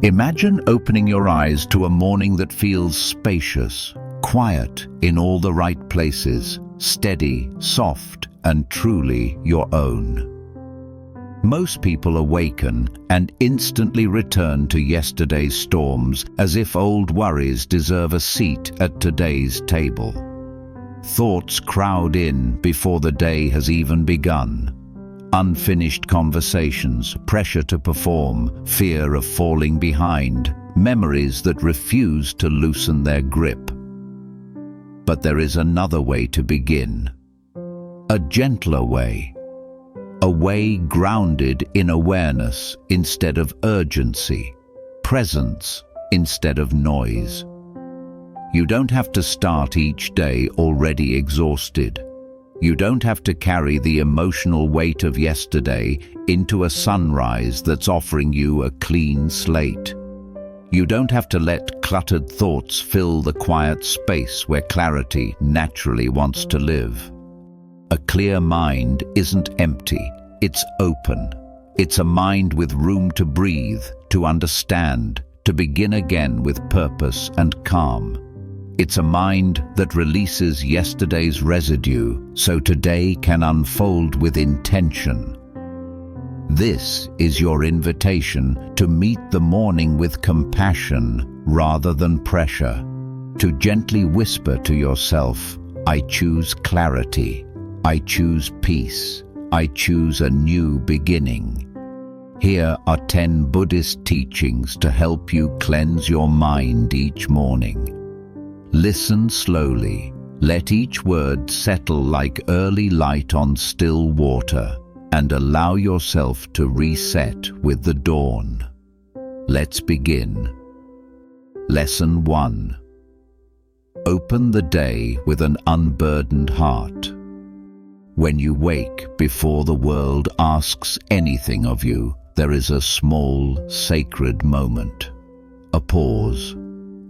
Imagine opening your eyes to a morning that feels spacious, quiet in all the right places, steady, soft, and truly your own. Most people awaken and instantly return to yesterday's storms as if old worries deserve a seat at today's table. Thoughts crowd in before the day has even begun. Unfinished conversations, pressure to perform, fear of falling behind, memories that refuse to loosen their grip. But there is another way to begin. A gentler way. A way grounded in awareness instead of urgency, presence instead of noise. You don't have to start each day already exhausted. You don't have to carry the emotional weight of yesterday into a sunrise that's offering you a clean slate. You don't have to let cluttered thoughts fill the quiet space where clarity naturally wants to live. A clear mind isn't empty, it's open. It's a mind with room to breathe, to understand, to begin again with purpose and calm. It's a mind that releases yesterday's residue so today can unfold with intention. This is your invitation to meet the morning with compassion rather than pressure, to gently whisper to yourself, I choose clarity, I choose peace, I choose a new beginning. Here are 10 Buddhist teachings to help you cleanse your mind each morning. Listen slowly. Let each word settle like early light on still water, and allow yourself to reset with the dawn. Let's begin. Lesson 1. Open the day with an unburdened heart. When you wake before the world asks anything of you, there is a small, sacred moment. A pause,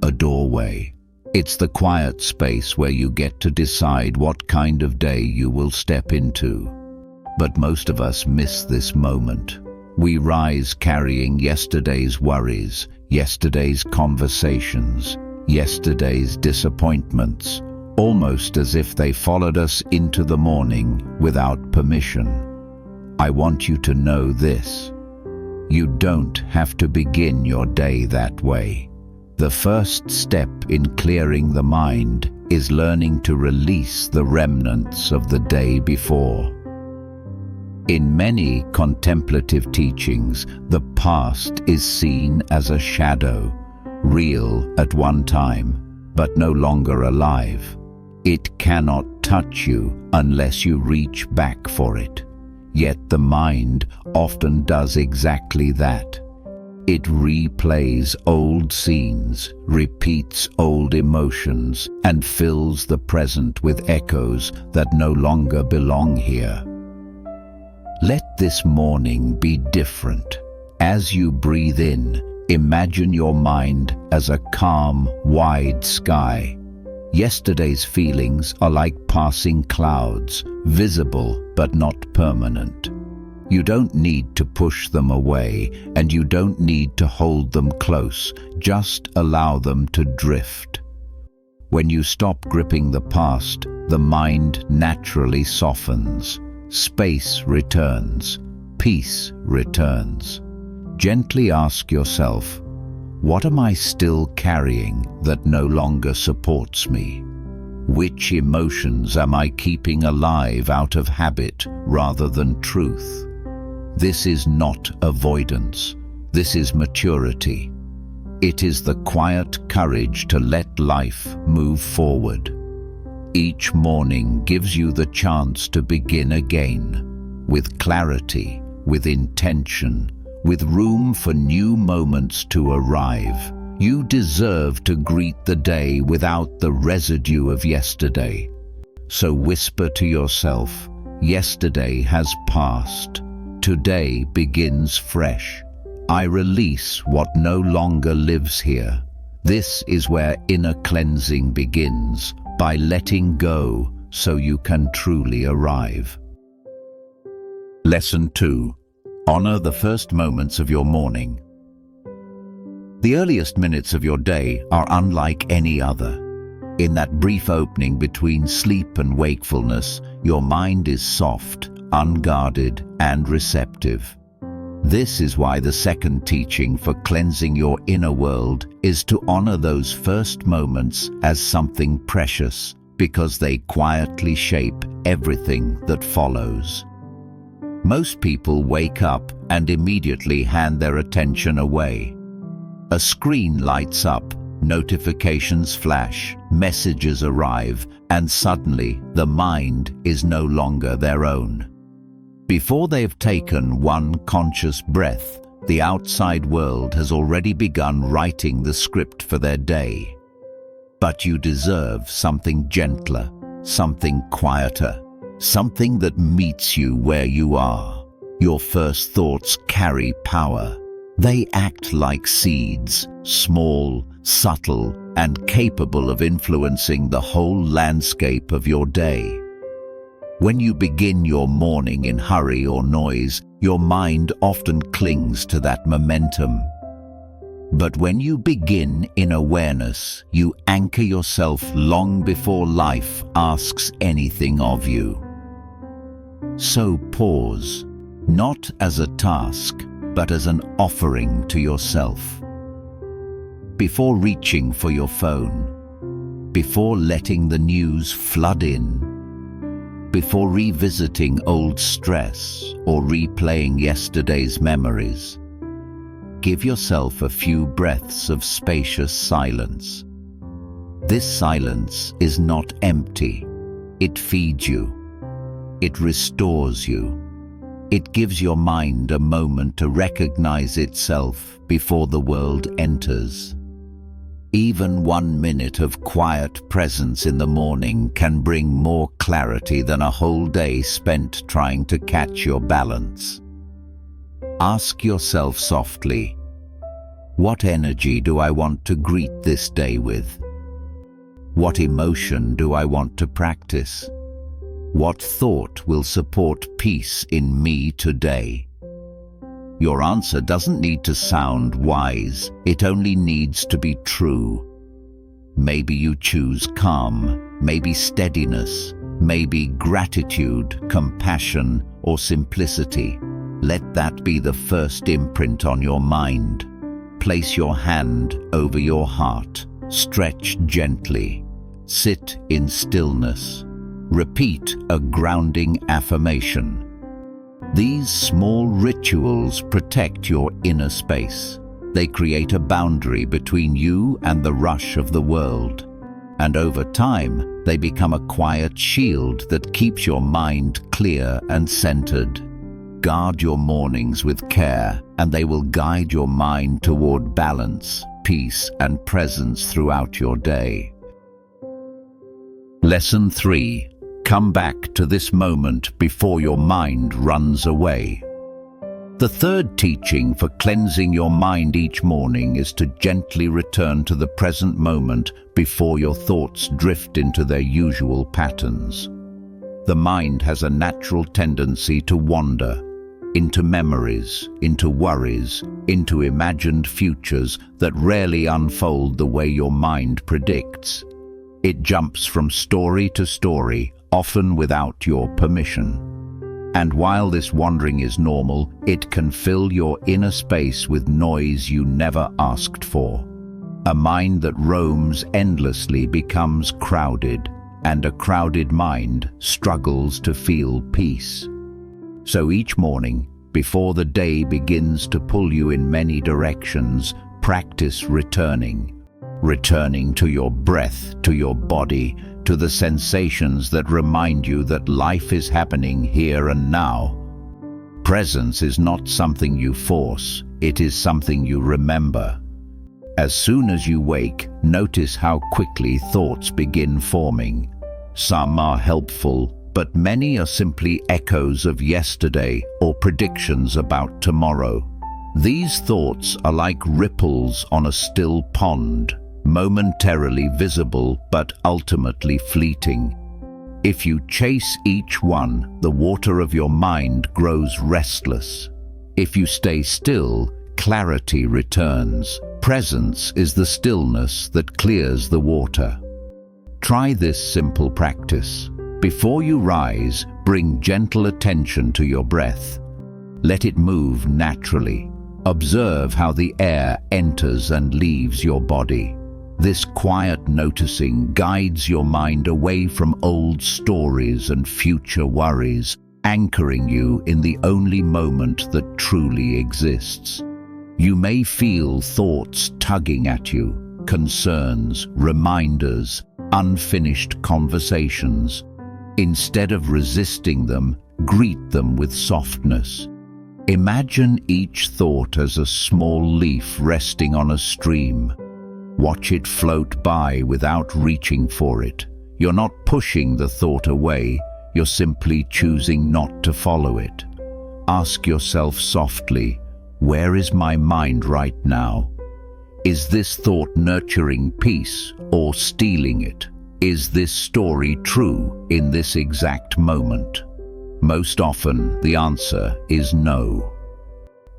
a doorway. It's the quiet space where you get to decide what kind of day you will step into. But most of us miss this moment. We rise carrying yesterday's worries, yesterday's conversations, yesterday's disappointments, almost as if they followed us into the morning without permission. I want you to know this. You don't have to begin your day that way. The first step in clearing the mind is learning to release the remnants of the day before. In many contemplative teachings, the past is seen as a shadow, real at one time, but no longer alive. It cannot touch you unless you reach back for it. Yet the mind often does exactly that. It replays old scenes, repeats old emotions, and fills the present with echoes that no longer belong here. Let this morning be different. As you breathe in, imagine your mind as a calm, wide sky. Yesterday's feelings are like passing clouds, visible but not permanent. You don't need to push them away, and you don't need to hold them close. Just allow them to drift. When you stop gripping the past, the mind naturally softens. Space returns. Peace returns. Gently ask yourself, what am I still carrying that no longer supports me? Which emotions am I keeping alive out of habit rather than truth? This is not avoidance. This is maturity. It is the quiet courage to let life move forward. Each morning gives you the chance to begin again, with clarity, with intention, with room for new moments to arrive. You deserve to greet the day without the residue of yesterday. So whisper to yourself, yesterday has passed. Today begins fresh. I release what no longer lives here. This is where inner cleansing begins, by letting go so you can truly arrive. Lesson 2. Honor the first moments of your morning. The earliest minutes of your day are unlike any other. In that brief opening between sleep and wakefulness, your mind is soft, unguarded, and receptive. This is why the second teaching for cleansing your inner world is to honor those first moments as something precious, because they quietly shape everything that follows. Most people wake up and immediately hand their attention away. A screen lights up, notifications flash, messages arrive, and suddenly the mind is no longer their own. Before they've taken one conscious breath, the outside world has already begun writing the script for their day. But you deserve something gentler, something quieter, something that meets you where you are. Your first thoughts carry power. They act like seeds, small, subtle, and capable of influencing the whole landscape of your day. When you begin your morning in hurry or noise, your mind often clings to that momentum. But when you begin in awareness, you anchor yourself long before life asks anything of you. So pause, not as a task, but as an offering to yourself. Before reaching for your phone, before letting the news flood in, before revisiting old stress or replaying yesterday's memories, give yourself a few breaths of spacious silence. This silence is not empty. It feeds you. It restores you. It gives your mind a moment to recognize itself before the world enters. Even 1 minute of quiet presence in the morning can bring more clarity than a whole day spent trying to catch your balance. Ask yourself softly, what energy do I want to greet this day with? What emotion do I want to practice? What thought will support peace in me today? Your answer doesn't need to sound wise, it only needs to be true. Maybe you choose calm, maybe steadiness, maybe gratitude, compassion, or simplicity. Let that be the first imprint on your mind. Place your hand over your heart. Stretch gently. Sit in stillness. Repeat a grounding affirmation. These small rituals protect your inner space. They create a boundary between you and the rush of the world. And over time, they become a quiet shield that keeps your mind clear and centered. Guard your mornings with care, and they will guide your mind toward balance, peace, and presence throughout your day. Lesson 3. Come back to this moment before your mind runs away. The third teaching for cleansing your mind each morning is to gently return to the present moment before your thoughts drift into their usual patterns. The mind has a natural tendency to wander into memories, into worries, into imagined futures that rarely unfold the way your mind predicts. It jumps from story to story, often without your permission. And while this wandering is normal, it can fill your inner space with noise you never asked for. A mind that roams endlessly becomes crowded, and a crowded mind struggles to feel peace. So each morning, before the day begins to pull you in many directions, practice returning to your breath, to your body, to the sensations that remind you that life is happening here and now. Presence is not something you force, it is something you remember. As soon as you wake, notice how quickly thoughts begin forming. Some are helpful, but many are simply echoes of yesterday or predictions about tomorrow. These thoughts are like ripples on a still pond, momentarily visible but ultimately fleeting. If you chase each one, the water of your mind grows restless. If you stay still, clarity returns. Presence is the stillness that clears the water. Try this simple practice. Before you rise, bring gentle attention to your breath. Let it move naturally. Observe how the air enters and leaves your body. This quiet noticing guides your mind away from old stories and future worries, anchoring you in the only moment that truly exists. You may feel thoughts tugging at you, concerns, reminders, unfinished conversations. Instead of resisting them, greet them with softness. Imagine each thought as a small leaf resting on a stream. Watch it float by without reaching for it. You're not pushing the thought away, you're simply choosing not to follow it. Ask yourself softly, where is my mind right now? Is this thought nurturing peace or stealing it? Is this story true in this exact moment? Most often, the answer is no.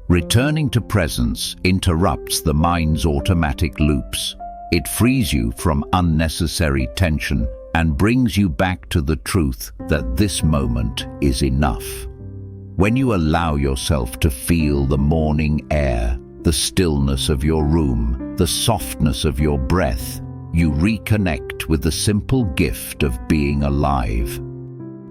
Returning to presence interrupts the mind's automatic loops. It frees you from unnecessary tension and brings you back to the truth that this moment is enough. When you allow yourself to feel the morning air, the stillness of your room, the softness of your breath, you reconnect with the simple gift of being alive.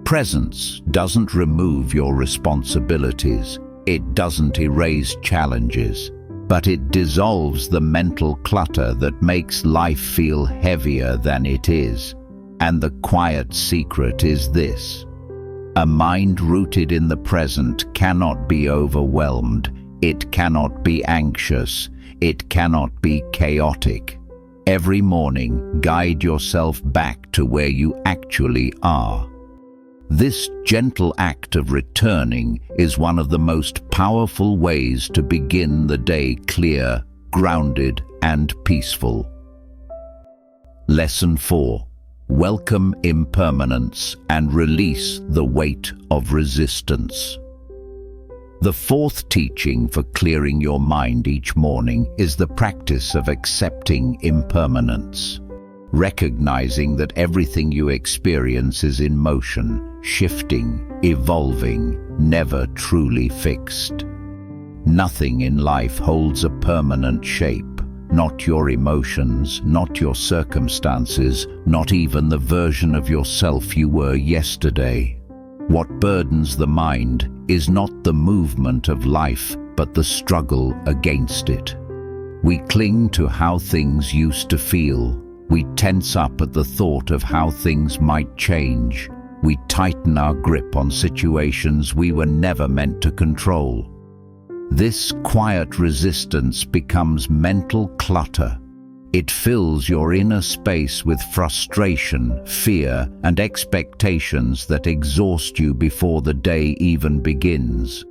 Presence doesn't remove your responsibilities. It doesn't erase challenges, but it dissolves the mental clutter that makes life feel heavier than it is. And the quiet secret is this: a mind rooted in the present cannot be overwhelmed, it cannot be anxious, it cannot be chaotic. Every morning, guide yourself back to where you actually are. This gentle act of returning is one of the most powerful ways to begin the day clear, grounded, and peaceful. Lesson 4. Welcome impermanence and release the weight of resistance. The fourth teaching for clearing your mind each morning is the practice of accepting impermanence. Recognizing that everything you experience is in motion, shifting, evolving, never truly fixed. Nothing in life holds a permanent shape. Not your emotions, not your circumstances, not even the version of yourself you were yesterday. What burdens the mind is not the movement of life, but the struggle against it. We cling to how things used to feel. We tense up at the thought of how things might change. We tighten our grip on situations we were never meant to control. This quiet resistance becomes mental clutter. It fills your inner space with frustration, fear, and expectations that exhaust you before the day even begins.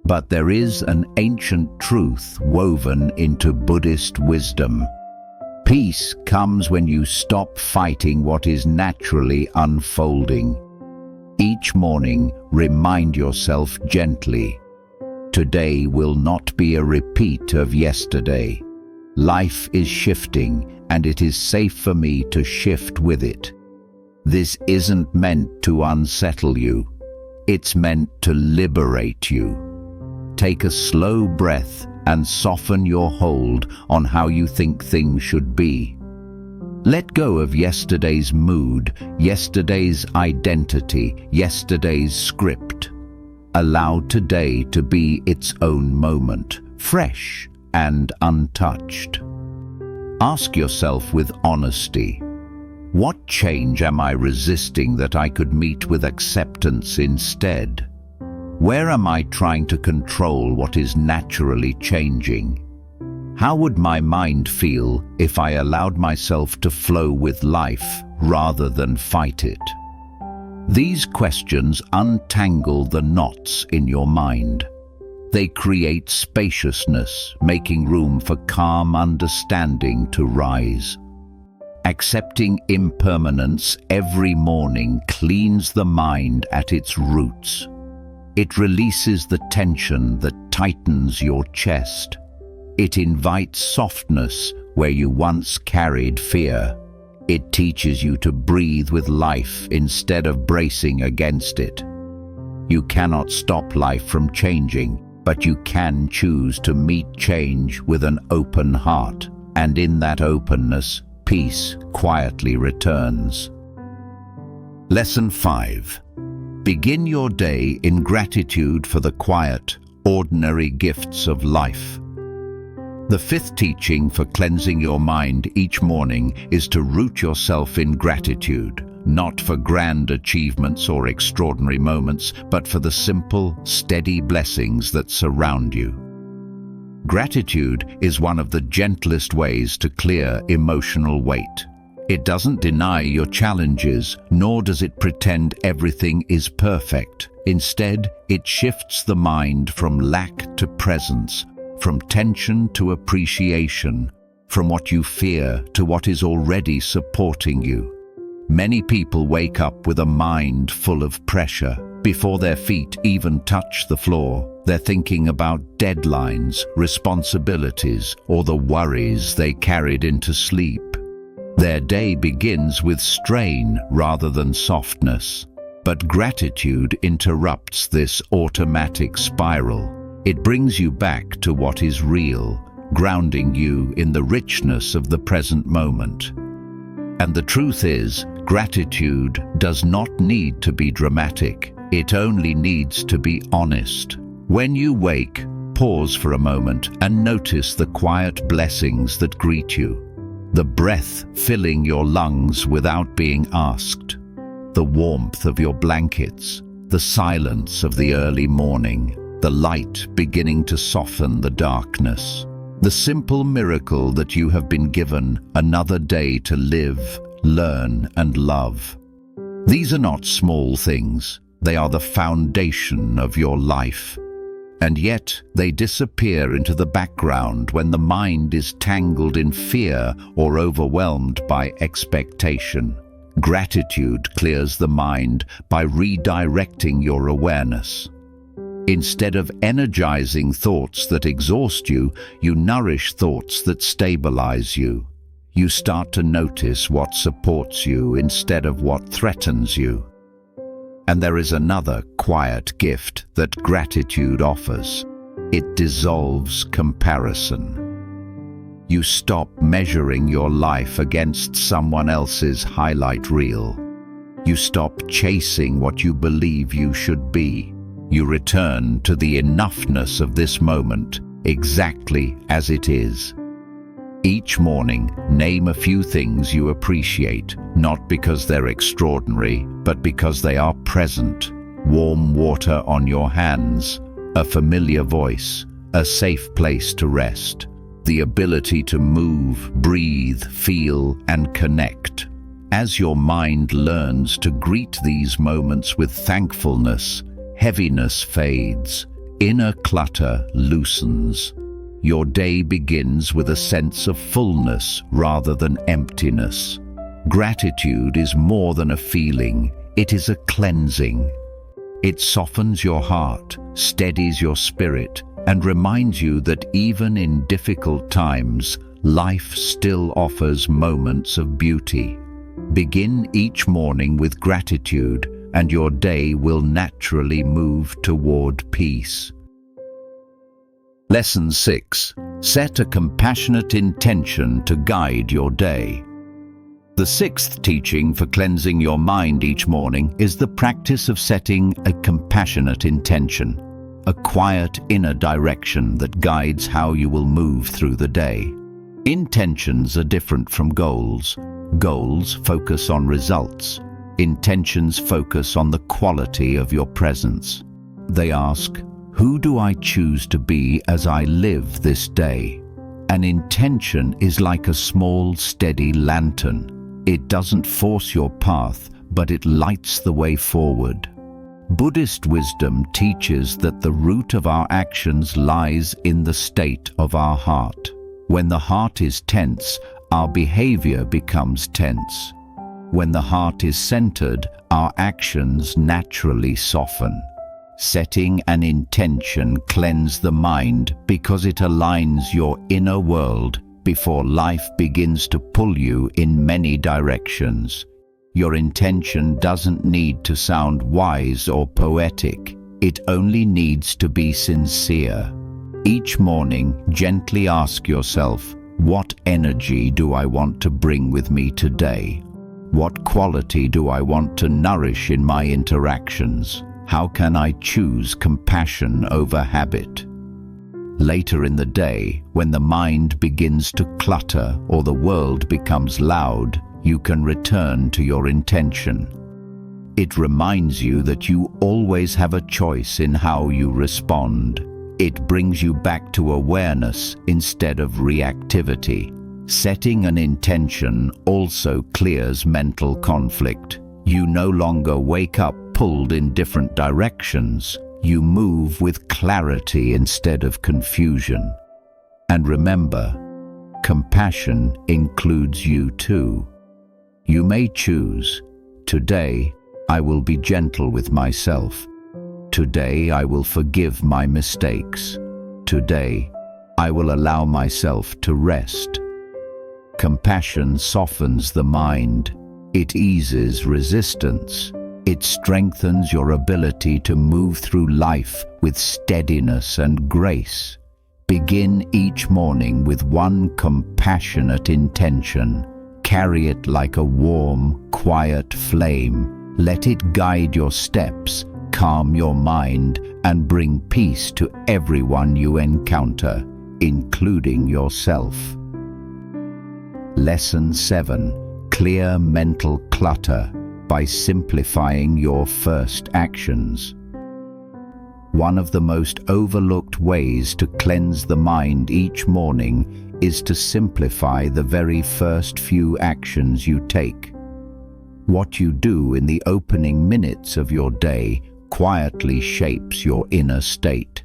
But there is an ancient truth woven into Buddhist wisdom. Peace comes when you stop fighting what is naturally unfolding. Each morning, remind yourself gently, today will not be a repeat of yesterday. Life is shifting, and it is safe for me to shift with it. This isn't meant to unsettle you. It's meant to liberate you. Take a slow breath and soften your hold on how you think things should be. Let go of yesterday's mood, yesterday's identity, yesterday's script. Allow today to be its own moment, fresh and untouched. Ask yourself with honesty, what change am I resisting that I could meet with acceptance instead? Where am I trying to control what is naturally changing? How would my mind feel if I allowed myself to flow with life rather than fight it? These questions untangle the knots in your mind. They create spaciousness, making room for calm understanding to rise. Accepting impermanence every morning cleans the mind at its roots. It releases the tension that tightens your chest. It invites softness where you once carried fear. It teaches you to breathe with life instead of bracing against it. You cannot stop life from changing, but you can choose to meet change with an open heart. And in that openness, peace quietly returns. Lesson 5. Begin your day in gratitude for the quiet, ordinary gifts of life. The fifth teaching for cleansing your mind each morning is to root yourself in gratitude, not for grand achievements or extraordinary moments, but for the simple, steady blessings that surround you. Gratitude is one of the gentlest ways to clear emotional weight. It doesn't deny your challenges, nor does it pretend everything is perfect. Instead, it shifts the mind from lack to presence, from tension to appreciation, from what you fear to what is already supporting you. Many people wake up with a mind full of pressure. Before their feet even touch the floor, they're thinking about deadlines, responsibilities, or the worries they carried into sleep. Their day begins with strain rather than softness. But gratitude interrupts this automatic spiral. It brings you back to what is real, grounding you in the richness of the present moment. And the truth is, gratitude does not need to be dramatic. It only needs to be honest. When you wake, pause for a moment and notice the quiet blessings that greet you. The breath filling your lungs without being asked. The warmth of your blankets. The silence of the early morning. The light beginning to soften the darkness. The simple miracle that you have been given another day to live, learn, and love. These are not small things. They are the foundation of your life. And yet they disappear into the background when the mind is tangled in fear or overwhelmed by expectation. Gratitude clears the mind by redirecting your awareness. Instead of energizing thoughts that exhaust you, you nourish thoughts that stabilize you. You start to notice what supports you instead of what threatens you. And there is another quiet gift that gratitude offers. It dissolves comparison. You stop measuring your life against someone else's highlight reel. You stop chasing what you believe you should be. You return to the enoughness of this moment, exactly as it is. Each morning, name a few things you appreciate, not because they're extraordinary, but because they are present. Warm water on your hands, a familiar voice, a safe place to rest, the ability to move, breathe, feel, and connect. As your mind learns to greet these moments with thankfulness, heaviness fades, inner clutter loosens. Your day begins with a sense of fullness rather than emptiness. Gratitude is more than a feeling, it is a cleansing. It softens your heart, steadies your spirit, and reminds you that even in difficult times, life still offers moments of beauty. Begin each morning with gratitude, and your day will naturally move toward peace. Lesson 6. Set a compassionate intention to guide your day. The sixth teaching for cleansing your mind each morning is the practice of setting a compassionate intention, a quiet inner direction that guides how you will move through the day. Intentions are different from goals. Goals focus on results. Intentions focus on the quality of your presence. They ask, who do I choose to be as I live this day? An intention is like a small, steady lantern. It doesn't force your path, but it lights the way forward. Buddhist wisdom teaches that the root of our actions lies in the state of our heart. When the heart is tense, our behavior becomes tense. When the heart is centered, our actions naturally soften. Setting an intention cleanses the mind because it aligns your inner world before life begins to pull you in many directions. Your intention doesn't need to sound wise or poetic. It only needs to be sincere. Each morning, gently ask yourself, what energy do I want to bring with me today? What quality do I want to nourish in my interactions? How can I choose compassion over habit? Later in the day, when the mind begins to clutter or the world becomes loud, you can return to your intention. It reminds you that you always have a choice in how you respond. It brings you back to awareness instead of reactivity. Setting an intention also clears mental conflict. You no longer wake up pulled in different directions. You move with clarity instead of confusion. And remember, compassion includes you too. You may choose, today I will be gentle with myself. Today I will forgive my mistakes. Today I will allow myself to rest. Compassion softens the mind. It eases resistance. It strengthens your ability to move through life with steadiness and grace. Begin each morning with one compassionate intention. Carry it like a warm, quiet flame. Let it guide your steps, calm your mind, and bring peace to everyone you encounter, including yourself. Lesson 7. Clear mental clutter by simplifying your first actions. One of the most overlooked ways to cleanse the mind each morning is to simplify the very first few actions you take. What you do in the opening minutes of your day quietly shapes your inner state.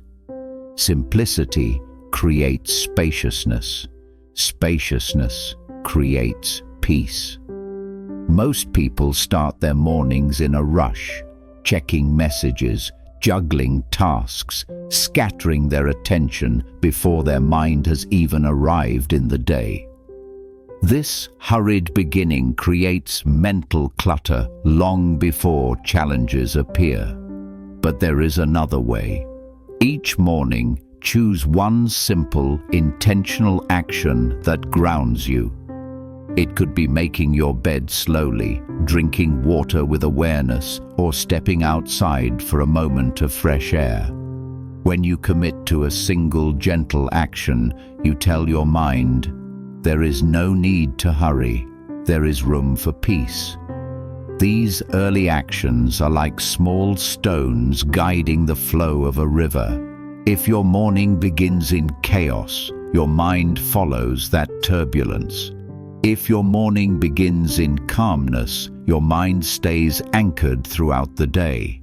Simplicity creates spaciousness. Spaciousness creates peace. Most people start their mornings in a rush, checking messages, juggling tasks, scattering their attention before their mind has even arrived in the day. This hurried beginning creates mental clutter long before challenges appear. But there is another way. Each morning, choose one simple, intentional action that grounds you. It could be making your bed slowly, drinking water with awareness, or stepping outside for a moment of fresh air. When you commit to a single gentle action, you tell your mind, there is no need to hurry. There is room for peace. These early actions are like small stones guiding the flow of a river. If your morning begins in chaos, your mind follows that turbulence. If your morning begins in calmness, your mind stays anchored throughout the day.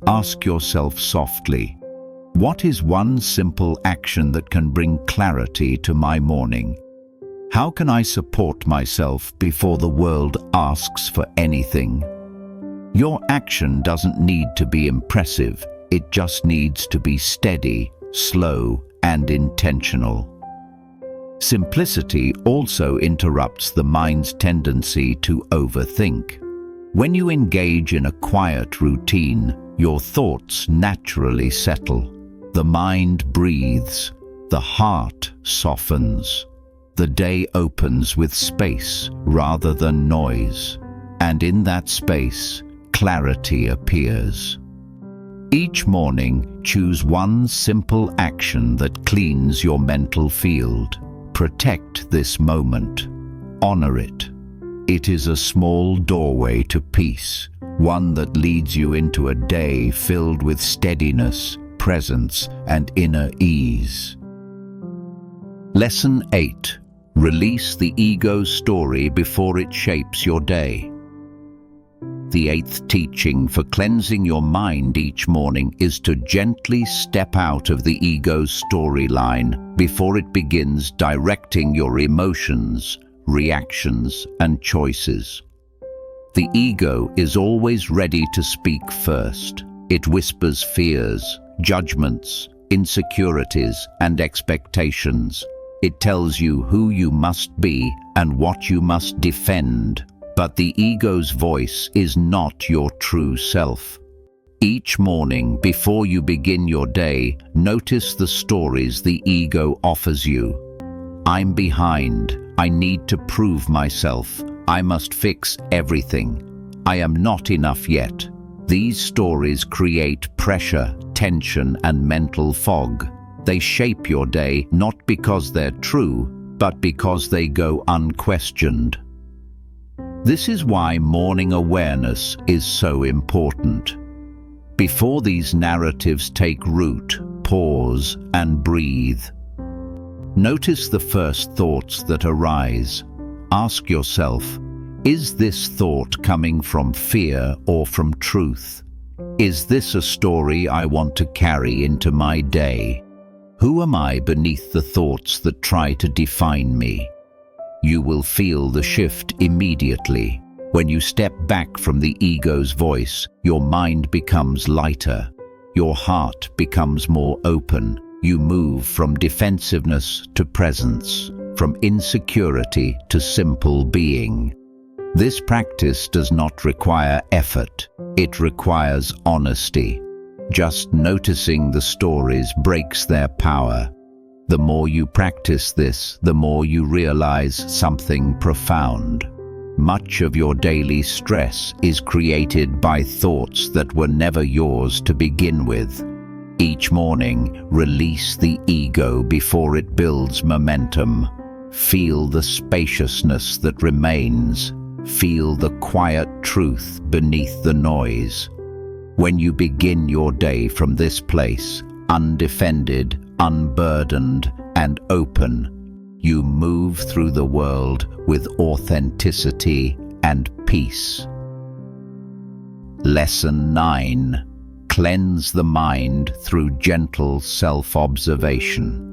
Ask yourself softly, what is one simple action that can bring clarity to my morning? How can I support myself before the world asks for anything? Your action doesn't need to be impressive. It just needs to be steady, slow, and intentional. Simplicity also interrupts the mind's tendency to overthink. When you engage in a quiet routine, your thoughts naturally settle. The mind breathes. The heart softens. The day opens with space rather than noise. And in that space, clarity appears. Each morning, choose one simple action that cleans your mental field. Protect this moment. Honor it. It is a small doorway to peace, one that leads you into a day filled with steadiness, presence, and inner ease. Lesson 8. Release the ego story before it shapes your day. The 8th teaching for cleansing your mind each morning is to gently step out of the ego's storyline before it begins directing your emotions, reactions, and choices. The ego is always ready to speak first. It whispers fears, judgments, insecurities, and expectations. It tells you who you must be and what you must defend. But the ego's voice is not your true self. Each morning, before you begin your day, notice the stories the ego offers you. I'm behind. I need to prove myself. I must fix everything. I am not enough yet. These stories create pressure, tension, and mental fog. They shape your day not because they're true, but because they go unquestioned. This is why morning awareness is so important. Before these narratives take root, pause and breathe. Notice the first thoughts that arise. Ask yourself, is this thought coming from fear or from truth? Is this a story I want to carry into my day? Who am I beneath the thoughts that try to define me? You will feel the shift immediately. When you step back from the ego's voice, your mind becomes lighter. Your heart becomes more open. You move from defensiveness to presence, from insecurity to simple being. This practice does not require effort. It requires honesty. Just noticing the stories breaks their power. The more you practice this, the more you realize something profound. Much of your daily stress is created by thoughts that were never yours to begin with. Each morning, release the ego before it builds momentum. Feel the spaciousness that remains. Feel the quiet truth beneath the noise. When you begin your day from this place, undefended, unburdened, and open, you move through the world with authenticity and peace. Lesson 9. Cleanse the mind through gentle self-observation.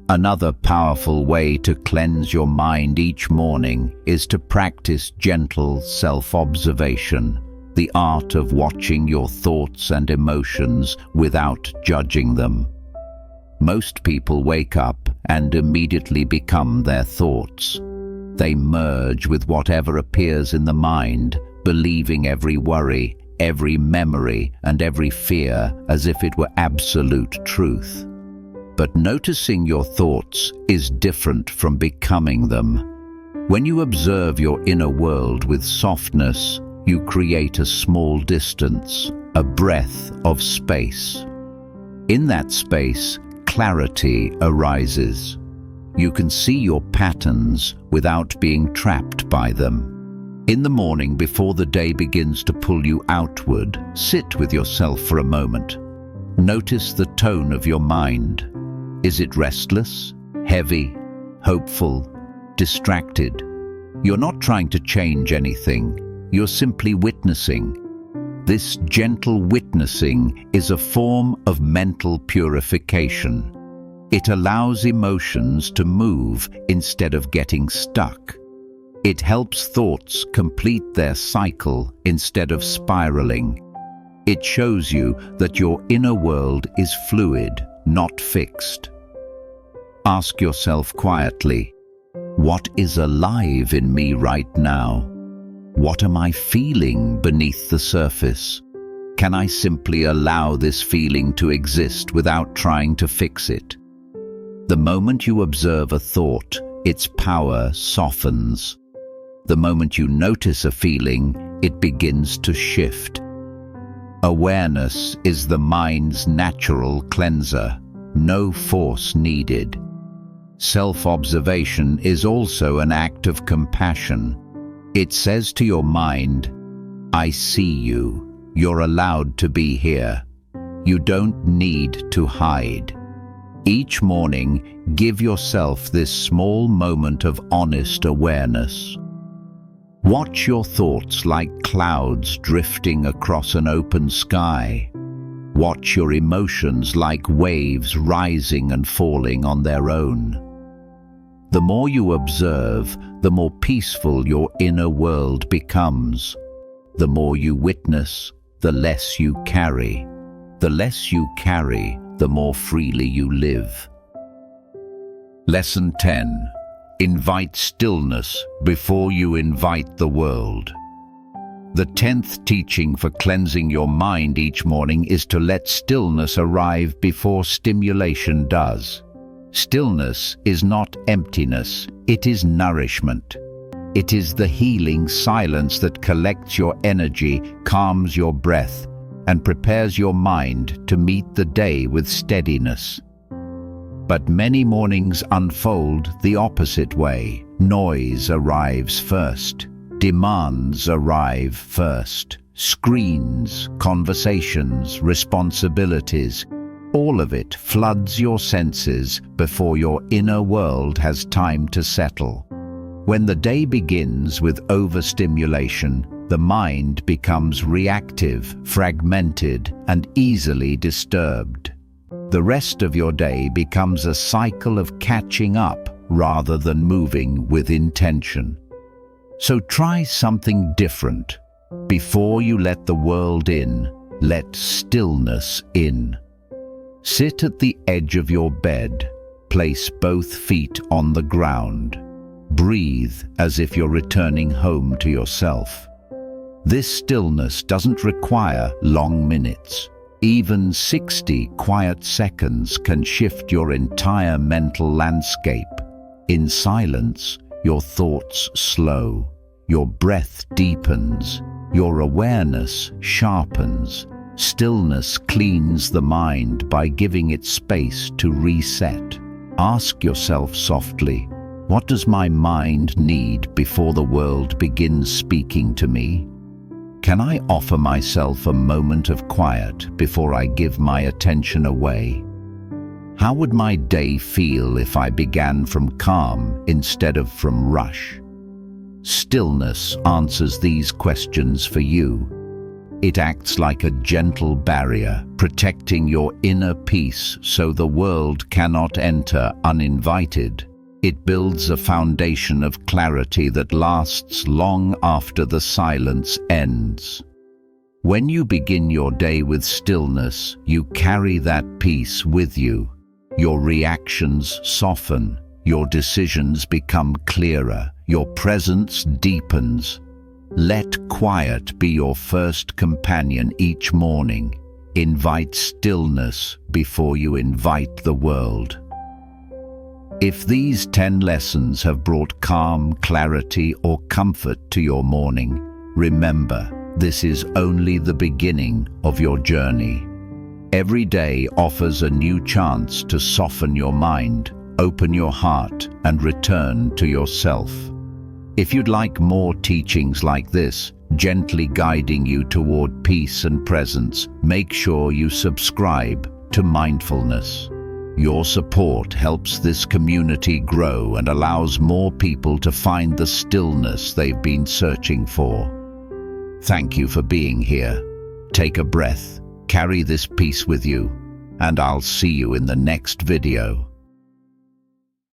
Another powerful way to cleanse your mind each morning is to practice gentle self-observation, the art of watching your thoughts and emotions without judging them. Most people wake up and immediately become their thoughts. They merge with whatever appears in the mind, believing every worry, every memory, and every fear as if it were absolute truth. But noticing your thoughts is different from becoming them. When you observe your inner world with softness, you create a small distance, a breath of space. In that space, clarity arises. You can see your patterns without being trapped by them. In the morning, before the day begins to pull you outward, sit with yourself for a moment. Notice the tone of your mind. Is it restless, heavy, hopeful, distracted? You're not trying to change anything. You're simply witnessing. This gentle witnessing is a form of mental purification. It allows emotions to move instead of getting stuck. It helps thoughts complete their cycle instead of spiraling. It shows you that your inner world is fluid, not fixed. Ask yourself quietly, what is alive in me right now? What am I feeling beneath the surface? Can I simply allow this feeling to exist without trying to fix it? The moment you observe a thought, its power softens. The moment you notice a feeling, it begins to shift. Awareness is the mind's natural cleanser, no force needed. Self-observation is also an act of compassion. It says to your mind, I see you. You're allowed to be here. You don't need to hide. Each morning, give yourself this small moment of honest awareness. Watch your thoughts like clouds drifting across an open sky. Watch your emotions like waves rising and falling on their own. The more you observe, the more peaceful your inner world becomes. The more you witness, the less you carry. The less you carry, the more freely you live. Lesson 10. Invite stillness before you invite the world. The 10th teaching for cleansing your mind each morning is to let stillness arrive before stimulation does. Stillness is not emptiness, it is nourishment. It is the healing silence that collects your energy, calms your breath, and prepares your mind to meet the day with steadiness. But many mornings unfold the opposite way. Noise arrives first. Demands arrive first. Screens, conversations, responsibilities, all of it floods your senses before your inner world has time to settle. When the day begins with overstimulation, the mind becomes reactive, fragmented, and easily disturbed. The rest of your day becomes a cycle of catching up rather than moving with intention. So try something different. Before you let the world in, let stillness in. Sit at the edge of your bed. Place both feet on the ground. Breathe as if you're returning home to yourself. This stillness doesn't require long minutes. Even 60 quiet seconds can shift your entire mental landscape. In silence, your thoughts slow, your breath deepens, your awareness sharpens. Stillness cleans the mind by giving it space to reset. Ask yourself softly, what does my mind need before the world begins speaking to me? Can I offer myself a moment of quiet before I give my attention away? How would my day feel if I began from calm instead of from rush? Stillness answers these questions for you. It acts like a gentle barrier, protecting your inner peace so the world cannot enter uninvited. It builds a foundation of clarity that lasts long after the silence ends. When you begin your day with stillness, you carry that peace with you. Your reactions soften, your decisions become clearer, your presence deepens. Let quiet be your first companion each morning. Invite stillness before you invite the world. If these 10 lessons have brought calm, clarity, or comfort to your morning, remember, this is only the beginning of your journey. Every day offers a new chance to soften your mind, open your heart, and return to yourself. If you'd like more teachings like this, gently guiding you toward peace and presence, make sure you subscribe to Mindfulness. Your support helps this community grow and allows more people to find the stillness they've been searching for. Thank you for being here. Take a breath, carry this peace with you, and I'll see you in the next video.